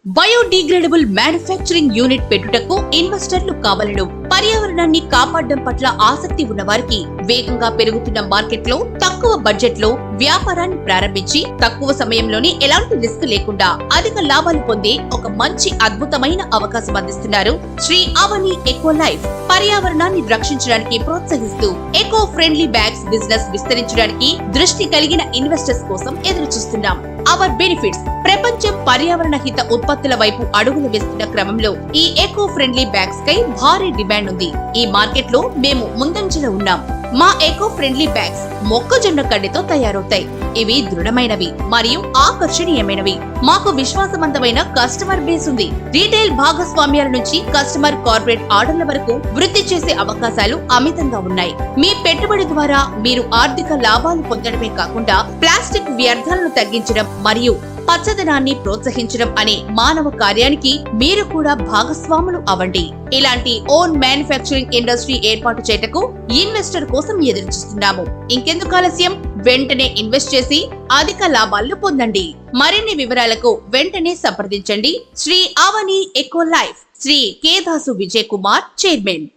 Biodegradable manufacturing unit పెట్టుటకు ఇన్వెస్టర్లు కావాలను. పర్యావరణాన్ని కాపాడడం పట్ల ఆసక్తి ఉన్న వారికి వేగంగా పెరుగుతున్న మార్కెట్ లో తక్కువ బడ్జెట్ లో వ్యాపారాన్ని ప్రారంభించి తక్కువ సమయంలోనే ఎలాంటి రిస్క్ లేకుండా అధిక లాభాలు పొందే ఒక మంచి అద్భుతమైన అవకాశం అందిస్తున్నారు శ్రీ అవని ఎకో లైఫ్. పర్యావరణాన్ని రక్షించడానికి ప్రోత్సహిస్తూ ఎకో ఫ్రెండ్లీ బ్యాగ్స్ బిజినెస్ విస్తరించడానికి దృష్టి కలిగిన ఇన్వెస్టర్స్ కోసం ఎదురు చూస్తున్నాం. Our benefits. ప్రపంచం పర్యావరణ హిత ఉత్పత్తుల వైపు అడుగులు వేస్తున్న క్రమంలో ఈ ఎకో ఫ్రెండ్లీ బ్యాగ్స్ కై భారీ డిమాండ్ ఉంది. ఈ మార్కెట్ లో మేము ముందంజలో ఉన్నాం. మా ఎకో ఫ్రెండ్లీ బ్యాగ్స్ మొక్కజొన్న కడ్డితో తయారవుతాయి. ఇవి దృఢమైనవి మరియు ఆకర్షణీయమైనవి. మాకు విశ్వాసవంతమైన కస్టమర్ బేస్ ఉంది. రీటైల్ భాగస్వామ్యాల నుంచి కస్టమర్ కార్పొరేట్ ఆర్డర్ల వరకు వృద్ధి చేసే అవకాశాలు అమితంగా ఉన్నాయి. మీ పెట్టుబడి ద్వారా మీరు ఆర్థిక లాభాలు పొందడమే కాకుండా ప్లాస్టిక్ వ్యర్థాలను తగ్గించడం మరియు పచ్చదనాన్ని ప్రోత్సహించడం అనే మానవ కార్యానికి మీరు కూడా భాగస్వాములు అవ్వండి. ఇలాంటి ఓన్ మ్యానుఫ్యాక్చరింగ్ ఇండస్ట్రీ ఏర్పాటు చేయటకు ఇన్వెస్టర్ కోసం ఎదురుచూస్తున్నాము. ఇంకెందుకు ఆలస్యం? వెంటనే ఇన్వెస్ట్ చేసి అధిక లాభాలను పొందండి. మరిన్ని వివరాలకు వెంటనే సంప్రదించండి Shri Avani Eco Life, Shri Kedasu Vijay Kumar, chairman.